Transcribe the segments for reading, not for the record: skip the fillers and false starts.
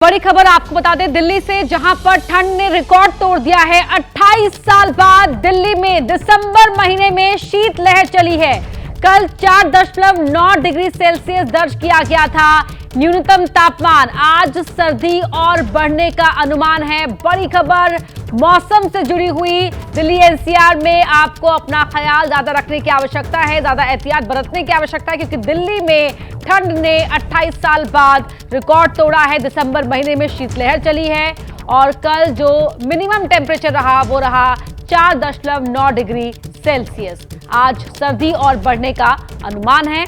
बड़ी खबर आपको बता दें दिल्ली से, जहां पर ठंड ने रिकॉर्ड तोड़ दिया है। 28 साल बाद दिल्ली में दिसंबर महीने में शीतलहर चली है। कल 4.9 डिग्री सेल्सियस दर्ज किया गया था न्यूनतम तापमान। आज सर्दी और बढ़ने का अनुमान है। बड़ी खबर मौसम से जुड़ी हुई। दिल्ली एनसीआर में आपको अपना ख्याल ज्यादा रखने की आवश्यकता है, ज्यादा एहतियात बरतने की आवश्यकता है, क्योंकि दिल्ली में ठंड ने 28 साल बाद रिकॉर्ड तोड़ा है। दिसंबर महीने में शीतलहर चली है और कल जो मिनिमम टेम्परेचर रहा वो रहा 4.9 डिग्री सेल्सियस। आज सर्दी और बढ़ने का अनुमान है।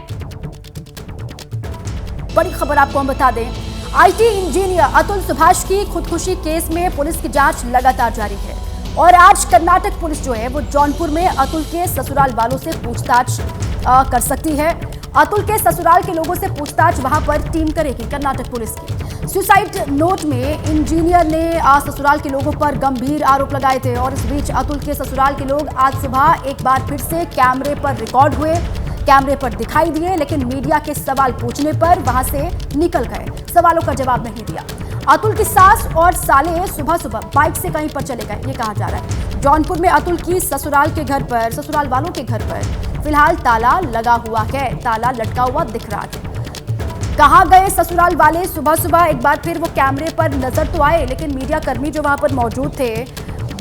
बड़ी खबर आपको हम बता दें, आईटी इंजीनियर अतुल सुभाष की खुदकुशी केस में पुलिस की जांच लगातार जारी है और आज कर्नाटक पुलिस जो है वो जौनपुर में अतुल के ससुराल वालों से पूछताछ कर सकती है। अतुल के ससुराल के लोगों से पूछताछ वहां पर टीम करेगी कर्नाटक पुलिस की। सुसाइड नोट में इंजीनियर ने ससुराल के लोगों पर गंभीर आरोप लगाए थे और इस बीच अतुल के ससुराल के लोग आज सुबह एक बार फिर से कैमरे पर रिकॉर्ड हुए, कैमरे पर दिखाई दिए, लेकिन मीडिया के सवाल पूछने पर वहां से निकल गए, सवालों का जवाब नहीं दिया। अतुल की सास और साले सुबह सुबह बाइक से कहीं पर चले गए, ये कहा जा रहा है। जौनपुर में अतुल की ससुराल वालों के घर पर फिलहाल ताला लगा हुआ है, ताला लटका हुआ दिख रहा है। कहाँ गए ससुराल वाले? सुबह सुबह एक बार फिर वो कैमरे पर नजर तो आए, लेकिन मीडिया कर्मी जो वहां पर मौजूद थे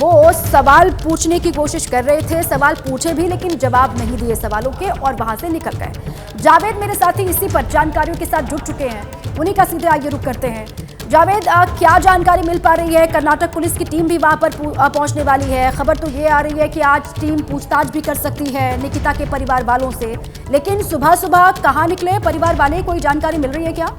वो सवाल पूछने की कोशिश कर रहे थे। सवाल पूछे भी लेकिन जवाब नहीं दिए सवालों के और वहां से निकल गए। जावेद मेरे साथी इसी पर जानकारियों के साथ जुड़ चुके हैं, उन्हीं का सीधे आइए रुख करते हैं। जावेद, क्या जानकारी मिल पा रही है? कर्नाटक पुलिस की टीम भी वहां पर पहुंचने वाली है। खबर तो ये आ रही है कि आज टीम पूछताछ भी कर सकती है निकिता के परिवार वालों से, लेकिन सुबह सुबह कहाँ निकले परिवार वाले, कोई जानकारी मिल रही है क्या?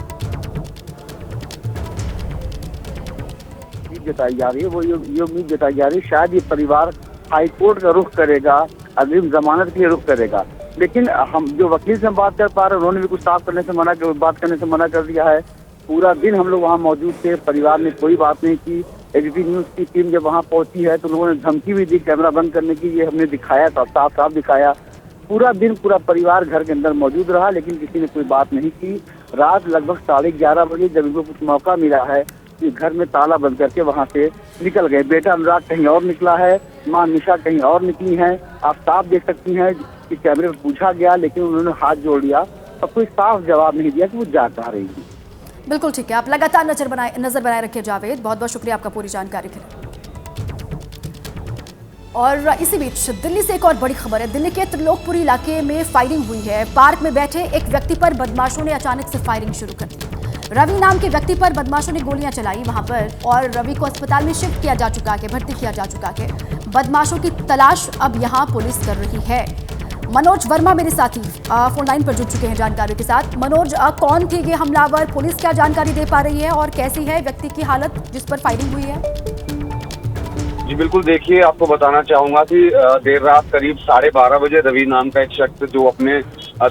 जताई जा रही है वो ये उम्मीद जताई जा रही है शायद ये परिवार हाईकोर्ट का रुख करेगा, अग्रिम जमानत के लिए रुख करेगा। लेकिन हम जो वकील से बात कर पा रहे हैं उन्होंने भी कुछ बात करने से मना कर दिया है। पूरा दिन हम लोग वहाँ मौजूद थे, परिवार ने कोई बात नहीं की। एबीपी न्यूज की टीम जब वहाँ पहुंची है तो लोगों ने धमकी भी दी कैमरा बंद करने की, ये हमने दिखाया, साफ साफ दिखाया। पूरा दिन पूरा परिवार घर के अंदर मौजूद रहा, लेकिन किसी ने कोई बात नहीं की। रात लगभग 11:30 बजे जब इनको कुछ मौका मिला है घर में ताला बंद करके वहां से निकल गए। बेटा अनुराग कहीं और निकला है, मां निशा कहीं और निकली हैं। आप साफ देख सकती हैं कि कैमरे में पूछा गया लेकिन उन्होंने हाथ जोड़ लिया और कोई साफ जवाब नहीं दिया कि वो जा कहाँ रही थी। बिल्कुल ठीक है, आप लगातार नजर बनाए रखिए जावेद, बहुत बहुत शुक्रिया आपका पूरी जानकारी के लिए। और इसी बीच दिल्ली से एक और बड़ी खबर है। दिल्ली के त्रिलोकपुरी इलाके में फायरिंग हुई है। पार्क में बैठे एक व्यक्ति पर बदमाशों ने अचानक से फायरिंग शुरू कर दी। रवि नाम के व्यक्ति पर बदमाशों ने गोलियां चलाई वहां पर और रवि को अस्पताल में शिफ्ट किया जा चुका है, भर्ती किया जा चुका है। बदमाशों की तलाश अब यहां पुलिस कर रही है। मनोज वर्मा मेरे साथी फोन लाइन पर जुड़ चुके हैं जानकारी के साथ। मनोज, कौन थे ये हमलावर? पुलिस क्या जानकारी दे पा रही है और कैसी है व्यक्ति की हालत जिस पर फायरिंग हुई है? जी बिल्कुल, देखिए आपको बताना चाहूंगा कि देर रात करीब 12:30 बजे रवि नाम का एक शख्स जो अपने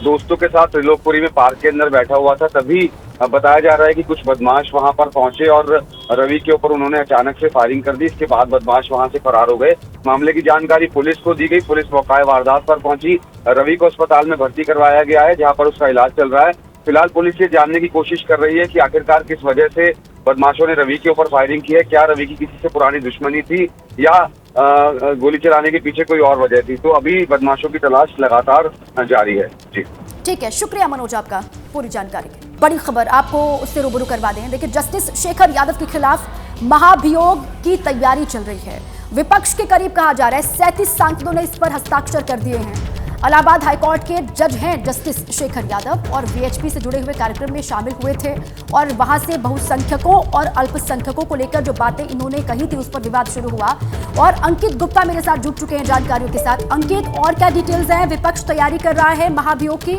दोस्तों के साथ त्रिलोकपुरी में पार्क के अंदर बैठा हुआ था, तभी बताया जा रहा है कि कुछ बदमाश वहां पर पहुंचे और रवि के ऊपर उन्होंने अचानक से फायरिंग कर दी। इसके बाद बदमाश वहां से फरार हो गए। मामले की जानकारी पुलिस को दी गई। पुलिस मौके वारदात पर पहुंची। रवि को अस्पताल में भर्ती करवाया गया है जहां पर उसका इलाज चल रहा है। फिलहाल पुलिस ये जानने की कोशिश कर रही है कि आखिरकार किस वजह से बदमाशों ने रवि के ऊपर फायरिंग की है। क्या रवि की किसी से पुरानी दुश्मनी थी या गोली चलाने के पीछे कोई और वजह थी? तो अभी बदमाशों की तलाश लगातार जारी है। जी ठीक है, शुक्रिया मनोज आपका पूरी जानकारी के। बड़ी खबर आपको उससे रूबरू करवा दें। देखिए, जस्टिस शेखर यादव के खिलाफ महाभियोग की तैयारी चल रही है। विपक्ष के करीब कहा जा रहा है 37 सांसदों ने इस पर हस्ताक्षर कर दिए हैं। इलाहाबाद हाईकोर्ट के जज हैं जस्टिस शेखर यादव और वीएचपी से जुड़े हुए कार्यक्रम में शामिल हुए थे और वहां से बहुसंख्यकों और अल्पसंख्यकों को लेकर जो बातें इन्होंने कही थी उस पर विवाद शुरू हुआ। और अंकित गुप्ता मेरे साथ जुड़ चुके हैं जानकारियों के साथ। अंकित, और क्या डिटेल्स हैं? विपक्ष तैयारी कर रहा है महाभियोग की?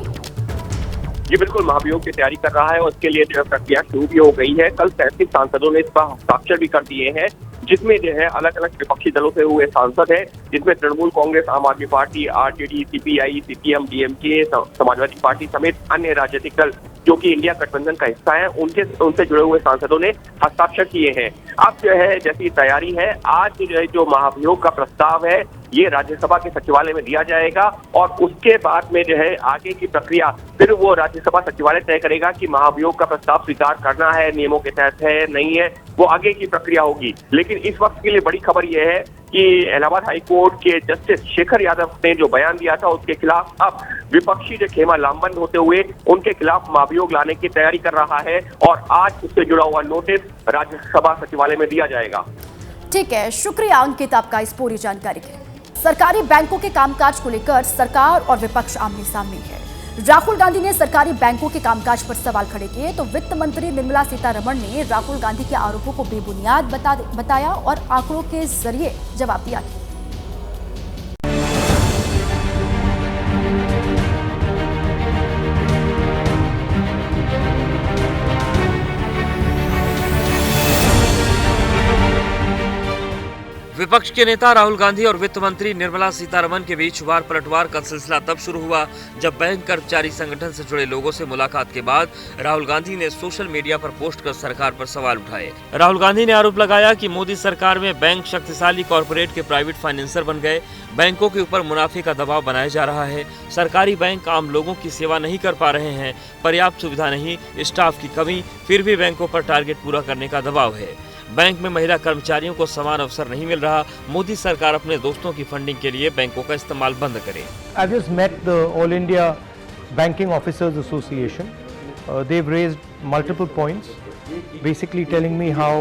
जी बिल्कुल, महाभियोग की तैयारी कर रहा है और उसके लिए जो है प्रक्रिया शुरू भी हो गई है। कल 37 सांसदों ने इस पर हस्ताक्षर भी कर दिए हैं, जिसमें जो है अलग अलग विपक्षी दलों से हुए सांसद हैं, जिसमें तृणमूल कांग्रेस, आम आदमी party, RJD, CPI, CPM, DMK, Samajwadi party समेत अन्य राजनीतिक दल जो कि इंडिया गठबंधन का हिस्सा है, उनसे जुड़े हुए सांसदों ने हस्ताक्षर किए हैं। अब जो है जैसी तैयारी है, आज जो है जो महाभियोग का प्रस्ताव है ये राज्यसभा के सचिवालय में दिया जाएगा और उसके बाद में जो है आगे की प्रक्रिया फिर वो राज्यसभा सचिवालय तय करेगा कि महाभियोग का प्रस्ताव स्वीकार करना है, नियमों के तहत है नहीं है, वो आगे की प्रक्रिया होगी। लेकिन इस वक्त के लिए बड़ी खबर यह है कि इलाहाबाद हाई कोर्ट के जस्टिस शेखर यादव ने जो बयान दिया था उसके खिलाफ अब विपक्षी जो खेमा लामबंद होते हुए उनके खिलाफ महाभियोग लाने की तैयारी कर रहा है और आज उससे जुड़ा हुआ नोटिस राज्यसभा सचिवालय में दिया जाएगा। ठीक है, शुक्रिया अंकित आपका इस पूरी जानकारी के लिए। सरकारी बैंकों के कामकाज को लेकर सरकार और विपक्ष आमने सामने है। राहुल गांधी ने सरकारी बैंकों के कामकाज पर सवाल खड़े किए तो वित्त मंत्री निर्मला सीतारमण ने राहुल गांधी के आरोपों को बेबुनियाद बताया और आंकड़ों के जरिए जवाब दिया। विपक्ष के नेता राहुल गांधी और वित्त मंत्री निर्मला सीतारमण के बीच वार पलटवार का सिलसिला तब शुरू हुआ जब बैंक कर्मचारी संगठन से जुड़े लोगों से मुलाकात के बाद राहुल गांधी ने सोशल मीडिया पर पोस्ट कर सरकार पर सवाल उठाए। राहुल गांधी ने आरोप लगाया कि मोदी सरकार में बैंक शक्तिशाली कॉरपोरेट के प्राइवेट फाइनेंसर बन गए, बैंकों के ऊपर मुनाफे का दबाव बनाया जा रहा है, सरकारी बैंक आम लोगों की सेवा नहीं कर पा रहे हैं, पर्याप्त सुविधा नहीं, स्टाफ की कमी, फिर भी बैंकों पर टारगेट पूरा करने का दबाव है, बैंक में महिला कर्मचारियों को समान अवसर नहीं मिल रहा, मोदी सरकार अपने दोस्तों की फंडिंग के लिए बैंकों का इस्तेमाल बंद करे। I just met the All India Banking Officers Association. They've raised multiple points, basically telling me how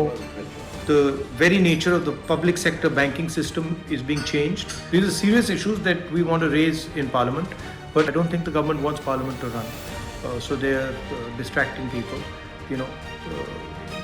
the very nature of the public sector banking system is being changed. These are serious issues that we want to raise in Parliament, but I don't think the government wants Parliament to run. So they are distracting people, you know.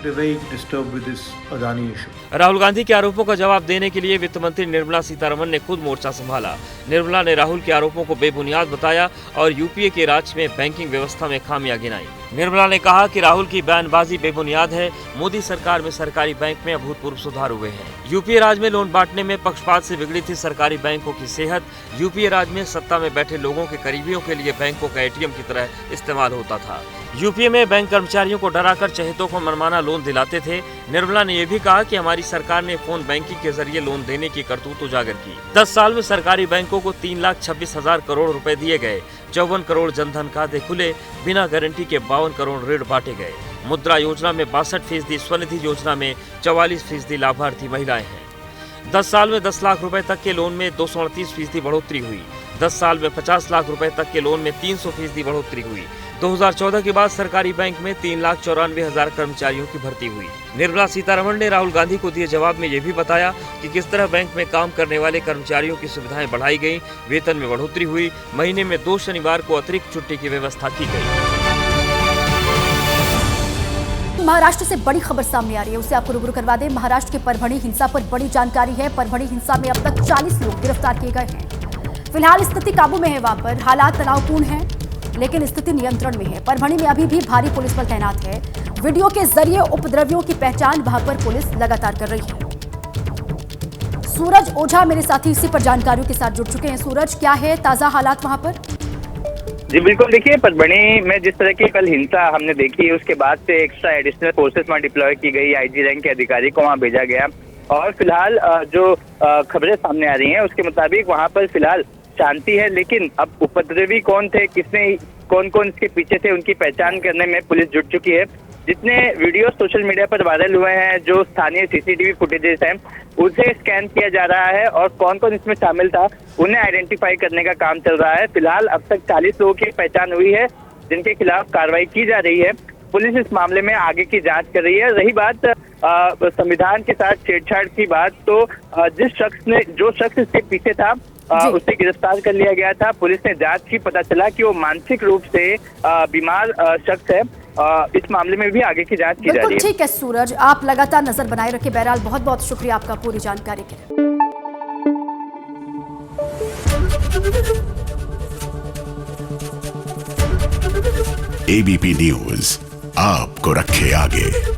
They're very disturbed with this Adani issue. Rahul Gandhi के आरोपों का जवाब देने के लिए वित्त मंत्री निर्मला सीतारमण ने खुद मोर्चा संभाला। निर्मला ने राहुल के आरोपों को बेबुनियाद बताया और यूपीए के राज में बैंकिंग व्यवस्था में खामियां गिनाई। निर्मला ने कहा कि राहुल की बयानबाजी बेबुनियाद है, मोदी सरकार में सरकारी बैंक में अभूतपूर्व सुधार हुए हैं। यूपीए राज में लोन बांटने में पक्षपात से बिगड़ी थी सरकारी बैंकों की सेहत। यूपीए राज में सत्ता में बैठे लोगों के करीबियों के लिए बैंकों का एटीएम की तरह इस्तेमाल होता था। यूपीए में बैंक कर्मचारियों को डराकर चहेतों को मनमाना लोन दिलाते थे। निर्मला ने यह भी कहा कि हमारी सरकार ने फोन बैंकिंग के जरिए लोन देने की करतूत उजागर की। 10 साल में सरकारी बैंकों को 3,26,000 करोड़ रुपए दिए गए, 54 करोड़ जनधन खाते खुले, बिना गारंटी के 52 करोड़ ऋण बांटे गए। मुद्रा योजना में 62%, स्वनिधि योजना में 44% लाभार्थी महिलाएं हैं। 10 साल में 10 लाख रुपए तक के लोन में 238% बढ़ोतरी हुई। 10 साल में 50 लाख रुपए तक के लोन में 300% बढ़ोतरी हुई। 2014 के बाद सरकारी बैंक में 3,94,000 कर्मचारियों की भर्ती हुई। निर्मला सीतारमण ने राहुल गांधी को दिए जवाब में यह भी बताया कि किस तरह बैंक में काम करने वाले कर्मचारियों की सुविधाएं बढ़ाई गई, वेतन में बढ़ोतरी हुई, महीने में 2 शनिवार को अतिरिक्त छुट्टी की व्यवस्था की गई। महाराष्ट्र से बड़ी खबर सामने आ रही है, उसे आपको रूबरू करवा दें। महाराष्ट्र के परभणी हिंसा पर बड़ी जानकारी है। परभणी हिंसा में अब तक 40 लोग गिरफ्तार किए गए हैं। फिलहाल स्थिति काबू में है, वहां पर हालात तनावपूर्ण हैं, लेकिन स्थिति नियंत्रण में है। परभणी में अभी भी भारी पुलिस बल तैनात है। वीडियो के जरिए उपद्रवियों की पहचान वहां पर पुलिस लगातार कर रही है। सूरज ओझा मेरे साथी इसी पर जानकारियों के साथ जुड़ चुके हैं। सूरज, क्या है ताजा हालात वहां पर? जी बिल्कुल, देखिए परभणी में जिस तरह की कल हिंसा हमने देखी, उसके बाद से एक्स्ट्रा एडिशनल फोर्सेस वहाँ डिप्लॉय की गई, आईजी रैंक के अधिकारी को वहाँ भेजा गया और फिलहाल जो खबरें सामने आ रही हैं उसके मुताबिक वहाँ पर फिलहाल शांति है। लेकिन अब उपद्रवी कौन थे, कौन कौन इसके पीछे थे, उनकी पहचान करने में पुलिस जुट चुकी है। जितने वीडियो सोशल मीडिया पर वायरल हुए हैं, जो स्थानीय सीसीटीवी फुटेजेस हैं, उसे स्कैन किया जा रहा है और कौन कौन इसमें शामिल था उन्हें आइडेंटिफाई करने का काम चल रहा है। फिलहाल अब तक 40 लोगों की पहचान हुई है जिनके खिलाफ कार्रवाई की जा रही है। पुलिस इस मामले में आगे की जांच कर रही है। रही बात संविधान के साथ छेड़छाड़ की बात, तो जो शख्स इसके पीछे था उसे गिरफ्तार कर लिया गया था। पुलिस ने जांच की, पता चला कि वो मानसिक रूप से बीमार शख्स है। इस मामले में भी आगे की जांच की जा रही है। ठीक है सूरज, आप लगातार नजर बनाए रखें। बहरहाल बहुत बहुत शुक्रिया आपका पूरी जानकारी के लिए। एबीपी न्यूज आपको रखे आगे।